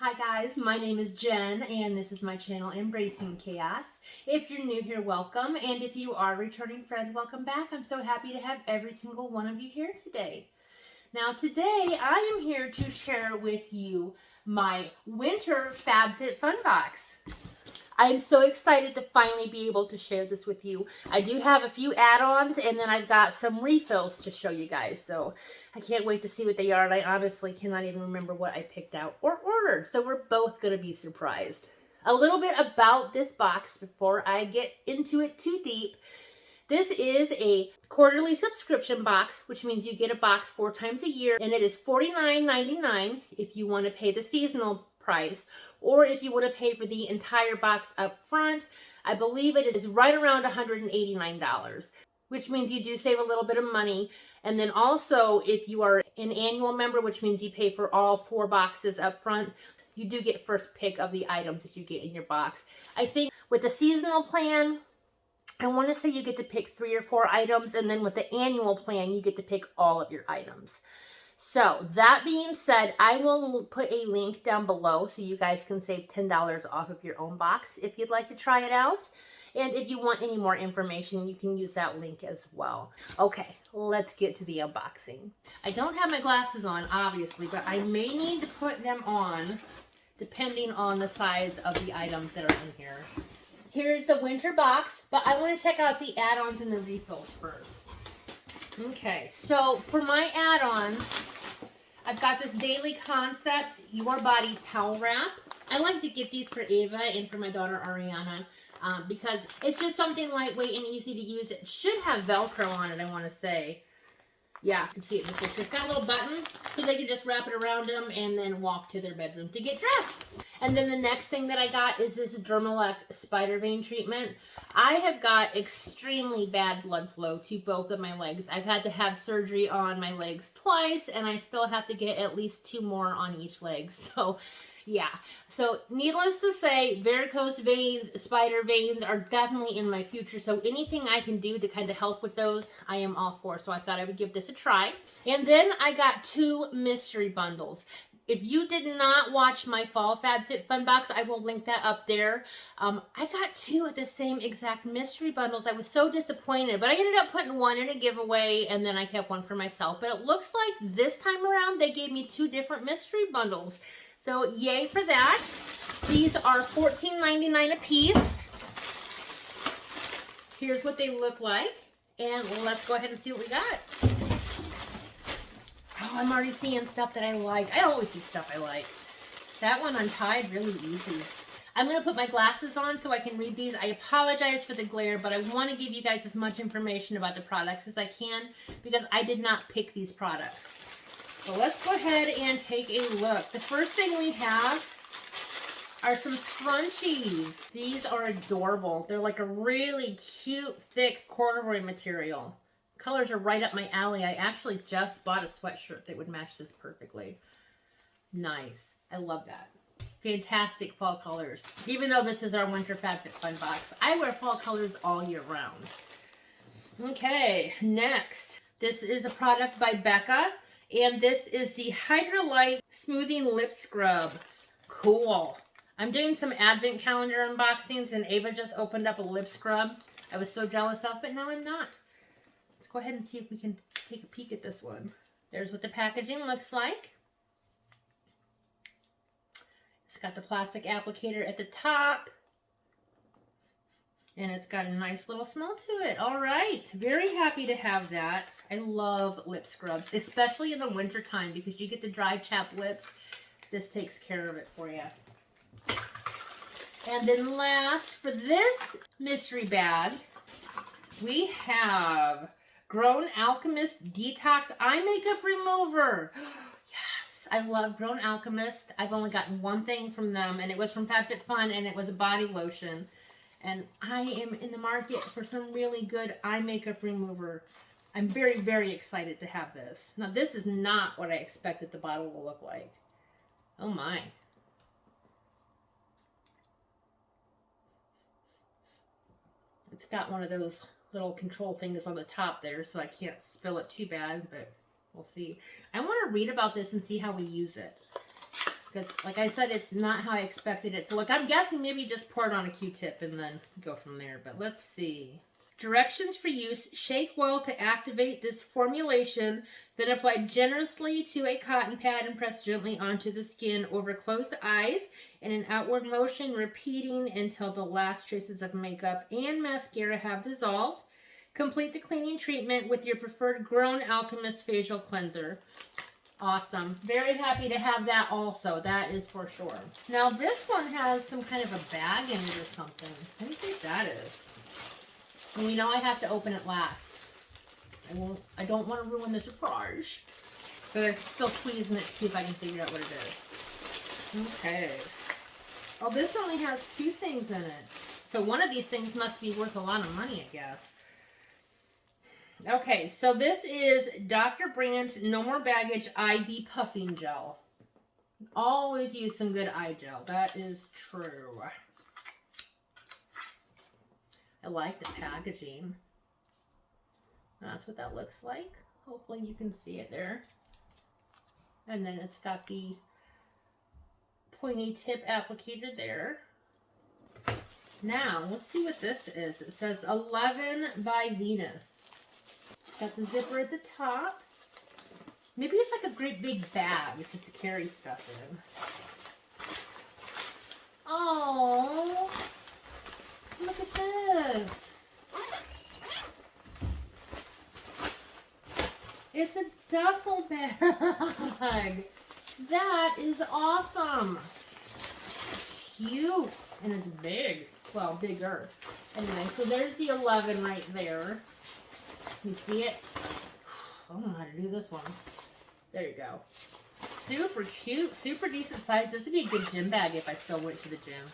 Hi guys, my name is Jen and this is my channel Embracing Chaos. If you're new here, welcome, and if you are a returning friend, welcome back. I'm so happy to have every single one of you here today. Now today I am here to share with you my Winter FabFitFun Box. I am so excited to finally be able to share this with you. I do have a few add-ons and then I've got some refills to show you guys. So I can't wait to see what they are, and I honestly cannot even remember what I picked out or ordered. So we're both going to be surprised. A little bit about this box before I get into it too deep. This is a quarterly subscription box, which means you get a box 4 times a year, and it is $49.99 if you want to pay the seasonal price, or if you want to pay for the entire box up front. I believe it is right around $189, which means you do save a little bit of money. And then also, if you are an annual member, which means you pay for all 4 boxes up front, you do get first pick of the items that you get in your box. I think with the seasonal plan, I want to say you get to pick 3 or 4 items, and then with the annual plan, you get to pick all of your items. So that being said, I will put a link down below so you guys can save $10 off of your own box if you'd like to try it out. And if you want any more information, you can use that link as well. Okay, let's get to the unboxing. I don't have my glasses on, obviously, but I may need to put them on depending on the size of the items that are in here. Here's the winter box, but I want to check out the add-ons and the refills first. Okay, so for my add-ons, I've got this Daily Concepts Your Body Towel Wrap. I like to get these for Ava and for my daughter Ariana. Because it's just something lightweight and easy to use. It should have Velcro on it, I want to say. Yeah, you can see it in the picture. It's got a little button, so they can just wrap it around them and then walk to their bedroom to get dressed. And then the next thing that I got is this Dermalex spider vein treatment. I have got extremely bad blood flow to both of my legs. I've had to have surgery on my legs twice, and I still have to get at least 2 more on each leg. So yeah, so needless to say, varicose veins, spider veins are definitely in my future. So anything I can do to kind of help with those, I am all for. So I thought I would give this a try. And then I got 2 mystery bundles. If you did not watch my Fall FabFitFun Box, I will link that up there. I got 2 of the same exact mystery bundles. I was so disappointed, but I ended up putting 1 in a giveaway, and then I kept 1 for myself. But it looks like this time around, they gave me 2 different mystery bundles. So yay for that. These are $14.99 a piece. Here's what they look like. And let's go ahead and see what we got. Oh, I'm already seeing stuff that I like. I always see stuff I like. That one untied really easy. I'm going to put my glasses on so I can read these. I apologize for the glare, but I want to give you guys as much information about the products as I can because I did not pick these products. So let's go ahead and take a look. The first thing we have are some scrunchies. These are adorable. They're like a really cute, thick corduroy material. Colors are right up my alley. I actually just bought a sweatshirt that would match this perfectly. Nice. I love that. Fantastic fall colors. Even though this is our Winter FabFitFun Box, I wear fall colors all year round. Okay, next. This is a product by Becca. And this is the Hydra Light Smoothing Lip Scrub. Cool. I'm doing some advent calendar unboxings, and Ava just opened up a lip scrub I was so jealous of, but now I'm not. Let's go ahead and see if we can take a peek at this one. There's what the packaging looks like. It's got the plastic applicator at the top. And it's got a nice little smell to it. All right. Very happy to have that. I love lip scrubs, especially in the winter time because you get the dry, chapped lips. This takes care of it for you. And then last, for this mystery bag, we have Grown Alchemist Detox Eye Makeup Remover. Yes, I love Grown Alchemist. I've only gotten 1 thing from them, and it was from FabFitFun, and it was a body lotion. And I am in the market for some really good eye makeup remover. I'm very, very excited to have this. Now, this is not what I expected the bottle will look like. Oh my. It's got one of those little control things on the top there, so I can't spill it too bad, but we'll see. I want to read about this and see how we use it. Because, like I said, it's not how I expected it to look. I'm guessing maybe just pour it on a Q-tip and then go from there. But let's see. Directions for use. Shake well to activate this formulation. Then apply generously to a cotton pad and press gently onto the skin over closed eyes in an outward motion, repeating until the last traces of makeup and mascara have dissolved. Complete the cleaning treatment with your preferred Grown Alchemist facial cleanser. Awesome. Very happy to have that also. That is for sure. Now this one has some kind of a bag in it or something. What do you think that is? And we know I have to open it last. I don't want to ruin the surprise. But I'm still squeezing it to see if I can figure out what it is. Okay. Oh, this only has 2 things in it. So one of these things must be worth a lot of money, I guess. Okay, so this is Dr. Brandt No More Baggage Eye Depuffing Gel. Always use some good eye gel. That is true. I like the packaging. That's what that looks like. Hopefully you can see it there. And then it's got the pointy tip applicator there. Now, let's see what this is. It says 11 by Venus. Got the zipper at the top. Maybe it's like a great big bag just to carry stuff in. Oh, look at this. It's a duffel bag. That is awesome. Cute. And it's big. Well, bigger. Anyway, so there's the 11 right there. You see it? I don't know how to do this one. There you go. Super cute. Super decent size. This would be a good gym bag if I still went to the gym.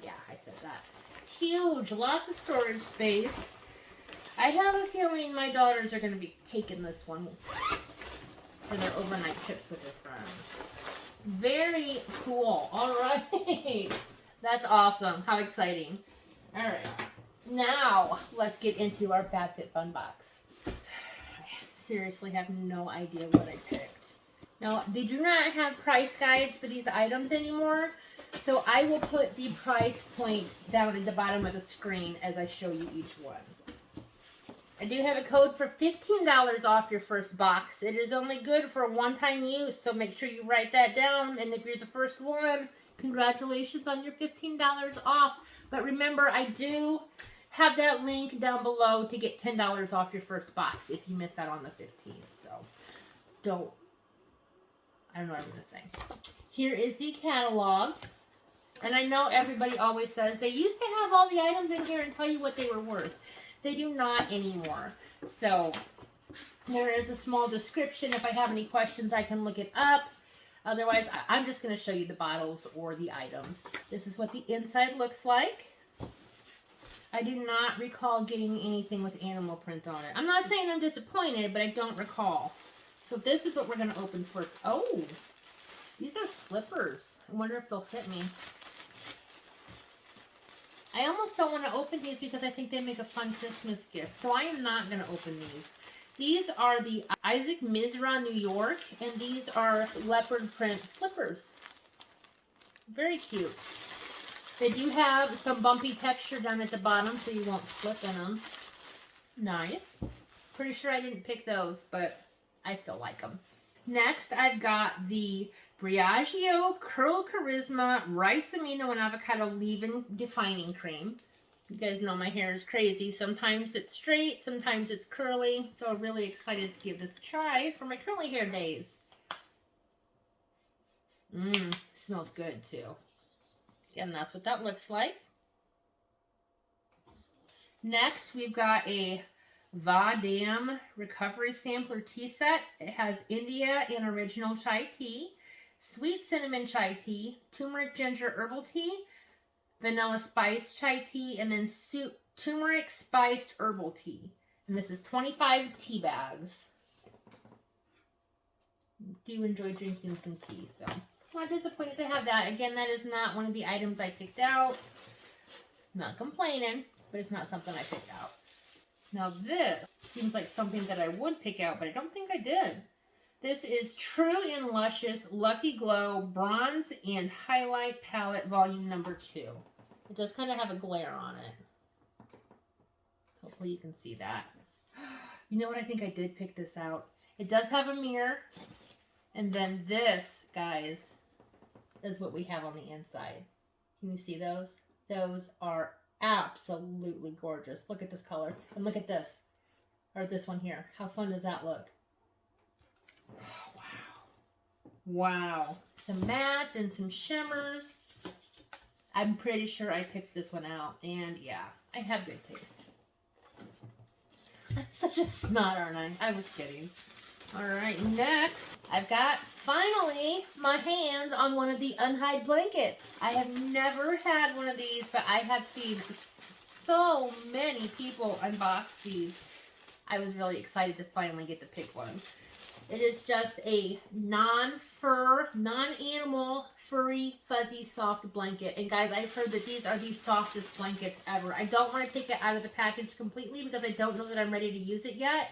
Yeah, I said that. Huge. Lots of storage space. I have a feeling my daughters are going to be taking this one for their overnight trips with their friends. Very cool. All right. That's awesome. How exciting. All right. Now, let's get into our FabFitFun box. I seriously have no idea what I picked. Now, they do not have price guides for these items anymore, so I will put the price points down at the bottom of the screen as I show you each one. I do have a code for $15 off your first box. It is only good for one-time use, so make sure you write that down. And if you're the first one, congratulations on your $15 off. But remember, I do have that link down below to get $10 off your first box if you miss out on the 15. So, I don't know what I'm going to say. Here is the catalog. And I know everybody always says they used to have all the items in here and tell you what they were worth. They do not anymore. So, there is a small description. If I have any questions, I can look it up. Otherwise, I'm just going to show you the bottles or the items. This is what the inside looks like. I do not recall getting anything with animal print on it. I'm not saying I'm disappointed, but I don't recall. So this is what we're going to open first. Oh, these are slippers. I wonder if they'll fit me. I almost don't want to open these because I think they make a fun Christmas gift. So I am not going to open these. These are the Isaac Mizrahi New York, and these are leopard print slippers. Very cute. They do have some bumpy texture down at the bottom so you won't slip in them. Nice. Pretty sure I didn't pick those, but I still like them. Next, I've got the Briaggio Curl Charisma Rice Amino and Avocado Leave-In Defining Cream. You guys know my hair is crazy. Sometimes it's straight, sometimes it's curly. So I'm really excited to give this a try for my curly hair days. Smells good too. Again, that's what that looks like. Next, we've got a Vadam Recovery Sampler Tea Set. It has India and Original Chai Tea, Sweet Cinnamon Chai Tea, Turmeric Ginger Herbal Tea, Vanilla Spice Chai Tea, and then Turmeric Spiced Herbal Tea. And this is 25 tea bags. I do enjoy drinking some tea, so I'm not disappointed to have that. Again, that is not one of the items I picked out. Not complaining, but it's not something I picked out. Now this seems like something that I would pick out, but I don't think I did. This is True and Luscious Lucky Glow Bronze and Highlight Palette Volume Number 2. It does kind of have a glare on it. Hopefully you can see that. You know what? I think I did pick this out. It does have a mirror. And then this, guys, is what we have on the inside. Can you see those? Those are absolutely gorgeous. Look at this color. And look at this. Or this one here. How fun does that look? Oh, wow. Wow. Some mattes and some shimmers. I'm pretty sure I picked this one out. And yeah, I have good taste. I'm such a snot, aren't I? I was kidding. Alright, next, I've got, finally, my hands on one of the Unhide Blankets. I have never had one of these, but I have seen so many people unbox these. I was really excited to finally get to pick one. It is just a non-fur, non-animal, furry, fuzzy, soft blanket. And guys, I've heard that these are the softest blankets ever. I don't want to take it out of the package completely because I don't know that I'm ready to use it yet.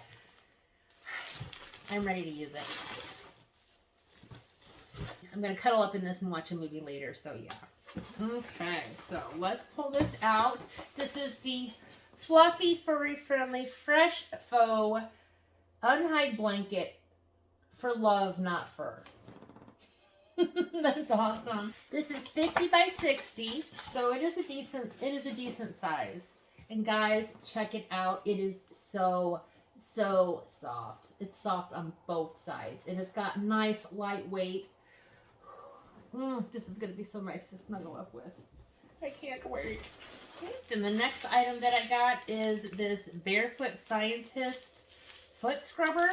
I'm ready to use it. I'm going to cuddle up in this and watch a movie later, so yeah. Okay, so let's pull this out. This is the Fluffy, Furry Friendly, Fresh Faux Unhide Blanket for love, not fur. That's awesome. This is 50 by 60, so it is a decent size. And guys, check it out. It is so soft. It's soft on both sides. And it's got nice lightweight. This is going to be so nice to snuggle up with. I can't wait. Then the next item that I got is this Barefoot Scientist foot scrubber.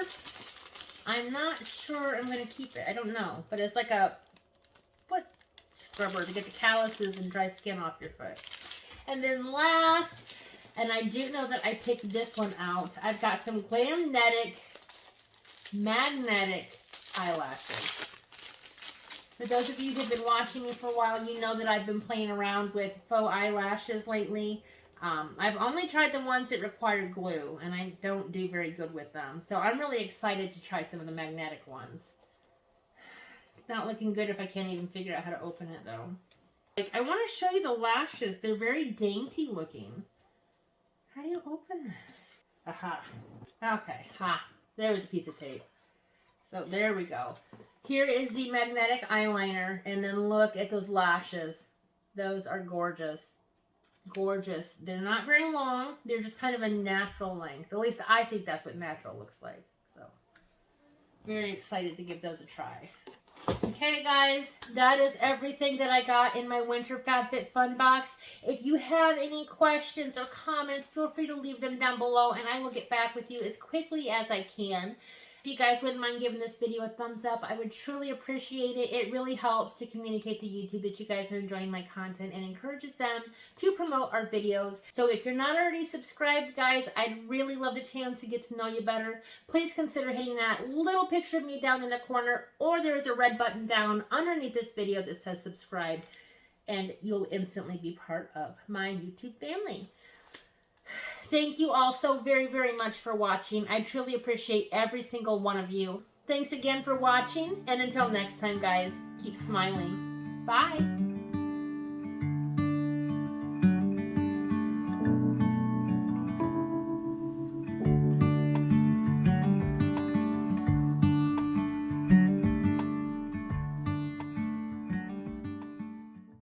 I'm not sure I'm going to keep it. I don't know. But it's like a foot scrubber to get the calluses and dry skin off your foot. And then last, and I do know that I picked this one out, I've got some Glamnetic magnetic eyelashes. For those of you who've been watching me for a while, you know that I've been playing around with faux eyelashes lately. I've only tried the ones that require glue, and I don't do very good with them. So I'm really excited to try some of the magnetic ones. It's not looking good if I can't even figure out how to open it, though. Like, I want to show you the lashes. They're very dainty looking. How do you open this? Aha. Okay, there's a piece of tape. So there we go. Here is the magnetic eyeliner, and then look at those lashes. Those are gorgeous. Gorgeous. They're not very long. They're just kind of a natural length. At least I think that's what natural looks like. So, very excited to give those a try. Okay, guys, that is everything that I got in my Winter FabFitFun Box. If you have any questions or comments, feel free to leave them down below, and I will get back with you as quickly as I can. If you guys wouldn't mind giving this video a thumbs up, I would truly appreciate it. It really helps to communicate to YouTube that you guys are enjoying my content and encourages them to promote our videos. So if you're not already subscribed, guys, I'd really love the chance to get to know you better. Please consider hitting that little picture of me down in the corner, or there's a red button down underneath this video that says subscribe, and you'll instantly be part of my YouTube family. Thank you all so very, very much for watching. I truly appreciate every single one of you. Thanks again for watching, and until next time, guys, keep smiling. Bye!